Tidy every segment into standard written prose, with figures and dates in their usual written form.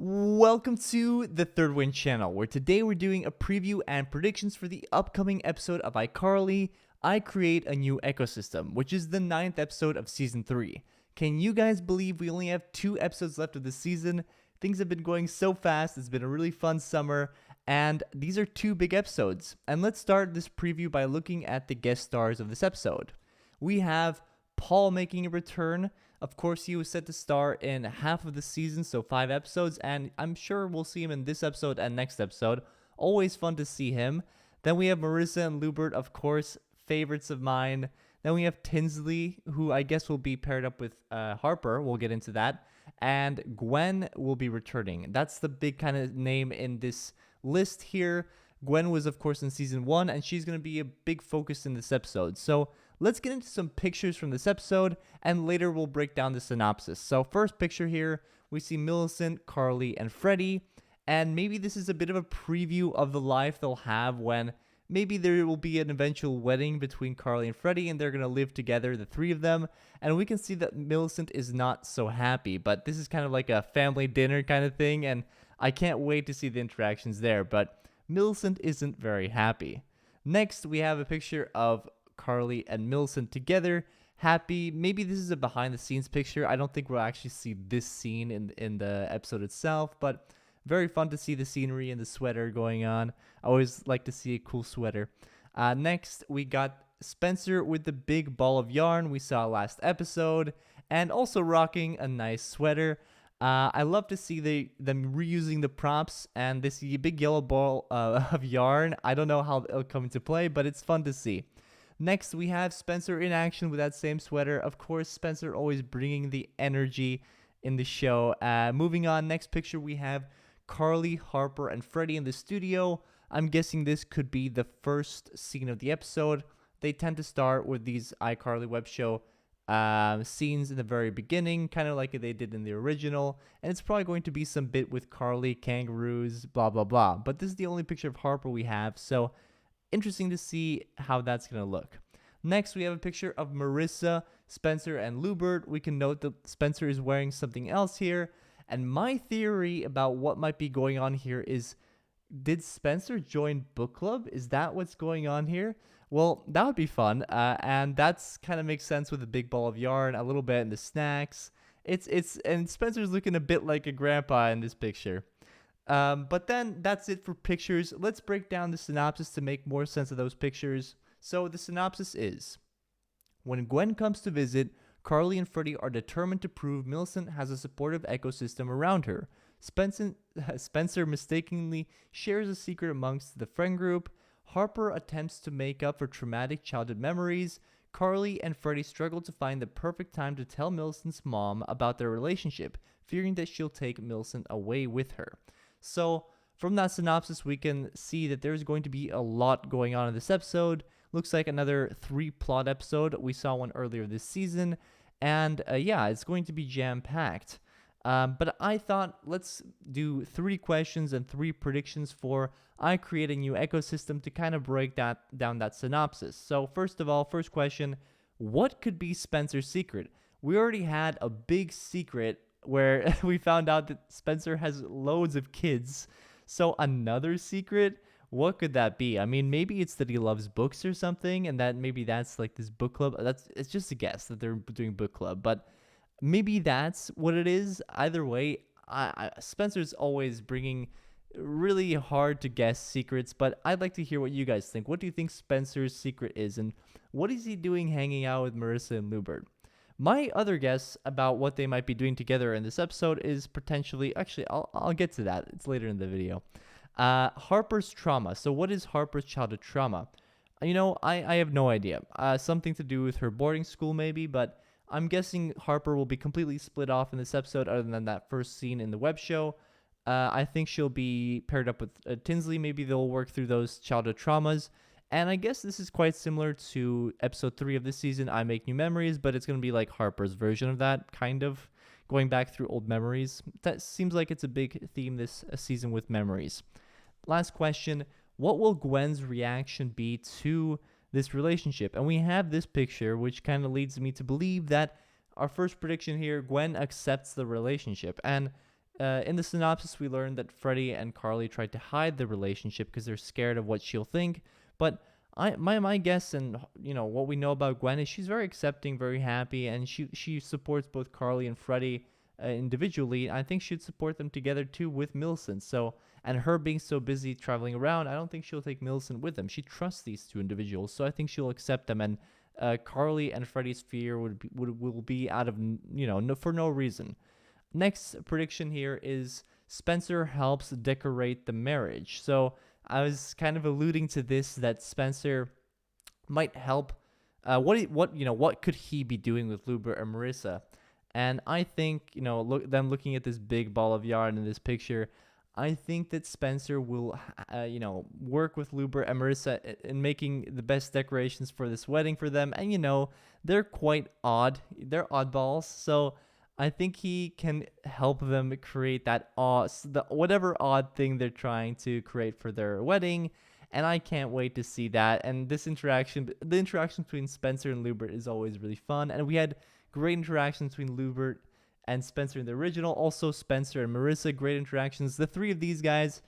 Welcome to the Third Win channel, where today we're doing a preview and predictions for the upcoming episode of iCarly, I Create a New Ecosystem, which is the 9th episode of Season 3. Can you guys believe we only have 2 episodes left of this season? Things have been going so fast, it's been a really fun summer, and these are 2 big episodes. And let's start this preview by looking at the guest stars of this episode. We have Paul making a return. Of course, he was set to star in half of the season, so 5 episodes, and I'm sure we'll see him in this episode and next episode. Always fun to see him. Then we have Marissa and Lubert, of course, favorites of mine. Then we have Tinsley, who I guess will be paired up with Harper. We'll get into that. And Gwen will be returning. That's the big kind of name in this list here. Gwen was, of course, in Season 1, and she's going to be a big focus in this episode. So let's get into some pictures from this episode, and later we'll break down the synopsis. So first picture here, we see Millicent, Carly, and Freddie, and maybe this is a bit of a preview of the life they'll have when maybe there will be an eventual wedding between Carly and Freddie, and they're going to live together, the 3 of them, and we can see that Millicent is not so happy, but this is kind of like a family dinner kind of thing, and I can't wait to see the interactions there, but Millicent isn't very happy. Next, we have a picture of Carly and Millicent together, happy. Maybe this is a behind-the-scenes picture. I don't think we'll actually see this scene in the episode itself, but very fun to see the scenery and the sweater going on. I always like to see a cool sweater. Next, we got Spencer with the big ball of yarn we saw last episode, and also rocking a nice sweater. I love to see them reusing the props and this big yellow ball of yarn. I don't know how it'll come into play, but it's fun to see. Next, we have Spencer in action with that same sweater. Of course, Spencer always bringing the energy in the show. Moving on, next picture, we have Carly, Harper, and Freddie in the studio. I'm guessing this could be the first scene of the episode. They tend to start with these iCarly web show scenes in the very beginning, kind of like they did in the original, and it's probably going to be some bit with Carly, kangaroos, blah blah blah, but this is the only picture of Harper we have, so interesting to see how that's going to look. Next, we have a picture of Marissa, Spencer, and Lubert. We can note that Spencer is wearing something else here, and my theory about what might be going on here is, did Spencer join book club? Is that what's going on here? Well, that would be fun, and that's kind of makes sense with the big ball of yarn, a little bit in the snacks. And Spencer's looking a bit like a grandpa in this picture. But then that's it for pictures. Let's break down the synopsis to make more sense of those pictures. So the synopsis is, when Gwen comes to visit, Carly and Freddie are determined to prove Millicent has a supportive ecosystem around her. Spencer mistakenly shares a secret amongst the friend group. Harper attempts to make up for traumatic childhood memories. Carly and Freddie struggle to find the perfect time to tell Millicent's mom about their relationship, fearing that she'll take Millicent away with her. So from that synopsis, we can see that there's going to be a lot going on in this episode. Looks like another 3-plot episode. We saw one earlier this season. And yeah, it's going to be jam-packed. But I thought let's do 3 questions and 3 predictions for I Create a New Ecosystem to kind of break down that synopsis. So first of all, first question, what could be Spencer's secret? We already had a big secret where we found out that Spencer has loads of kids. So another secret, what could that be? I mean, maybe it's that he loves books or something, and that maybe that's like this book club. It's just a guess that they're doing book club, but maybe that's what it is. Either way, Spencer's always bringing really hard to guess secrets, but I'd like to hear what you guys think. What do you think Spencer's secret is, and what is he doing hanging out with Marissa and Lubert? My other guess about what they might be doing together in this episode is potentially, actually, I'll get to that. It's later in the video. Harper's trauma. So what is Harper's childhood trauma? You know, I have no idea. Something to do with her boarding school maybe, but I'm guessing Harper will be completely split off in this episode other than that first scene in the web show. I think she'll be paired up with Tinsley. Maybe they'll work through those childhood traumas. And I guess this is quite similar to episode 3 of this season, I Make New Memories, but it's going to be like Harper's version of that, kind of, going back through old memories. That seems like it's a big theme this season with memories. Last question, what will Gwen's reaction be to this relationship? And we have this picture, which kind of leads me to believe that our first prediction here, Gwen accepts the relationship. And In the synopsis, we learned that Freddie and Carly tried to hide the relationship because they're scared of what she'll think. But my guess, and what we know about Gwen, is she's very accepting, very happy, and she supports both Carly and Freddie individually. I think she'd support them together too with Millicent. So, and her being so busy traveling around, I don't think she'll take Millicent with them. She trusts these two individuals, so I think she'll accept them. And Carly and Freddie's fear will be out of for no reason. Next prediction here is Spencer helps decorate the marriage. So I was kind of alluding to this, that Spencer might help. What could he be doing with Lubert and Marissa? And I think looking at this big ball of yarn in this picture, I think that Spencer will work with Lubert and Marissa in making the best decorations for this wedding for them. And they're quite odd. They're oddballs, so I think he can help them create that whatever odd thing they're trying to create for their wedding. And I can't wait to see that. And the interaction between Spencer and Lubert is always really fun. And we had great interactions between Lubert and Spencer in the original. Also, Spencer and Marissa, great interactions. The three of these guys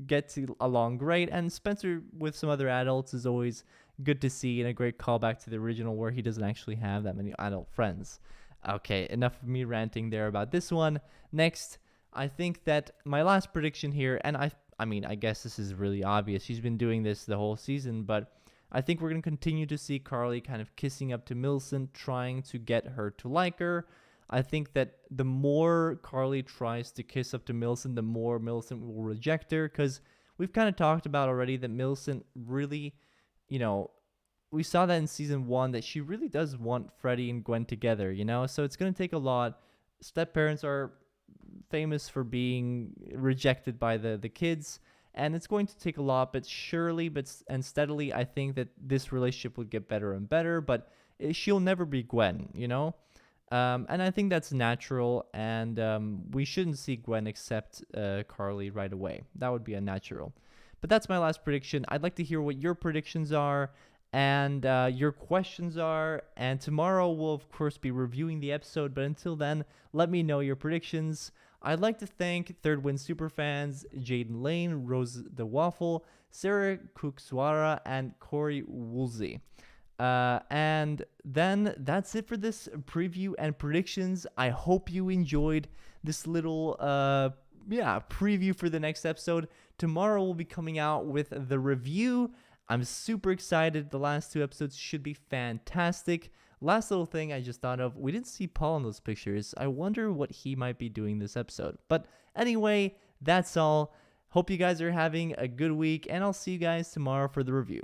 get along great. And Spencer with some other adults is always good to see, and a great callback to the original where he doesn't actually have that many adult friends. Okay, enough of me ranting there about this one. Next, I think that my last prediction here, and I guess this is really obvious. She's been doing this the whole season, but I think we're going to continue to see Carly kind of kissing up to Millicent, trying to get her to like her. I think that the more Carly tries to kiss up to Millicent, the more Millicent will reject her, because we've kind of talked about already that Millicent really, we saw that in season 1, that she really does want Freddie and Gwen together, so it's going to take a lot. Step parents are famous for being rejected by the kids, and it's going to take a lot, but surely and steadily, I think that this relationship will get better and better, but she'll never be Gwen, and I think that's natural, and we shouldn't see Gwen accept Carly right away. That would be unnatural. But that's my last prediction. I'd like to hear what your predictions are and your questions are, and tomorrow we'll of course be reviewing the episode, but until then, let me know your predictions. I'd like to thank Third Win superfans Jaden Lane, Rose the Waffle, Sarah Kukswara, and Corey Woolsey. And then that's it for this preview and predictions. I hope you enjoyed this little preview for the next episode. Tomorrow we'll be coming out with the review. I'm super excited. The last 2 episodes should be fantastic. Last little thing I just thought of, we didn't see Paul in those pictures. I wonder what he might be doing this episode. But anyway, that's all. Hope you guys are having a good week, and I'll see you guys tomorrow for the review.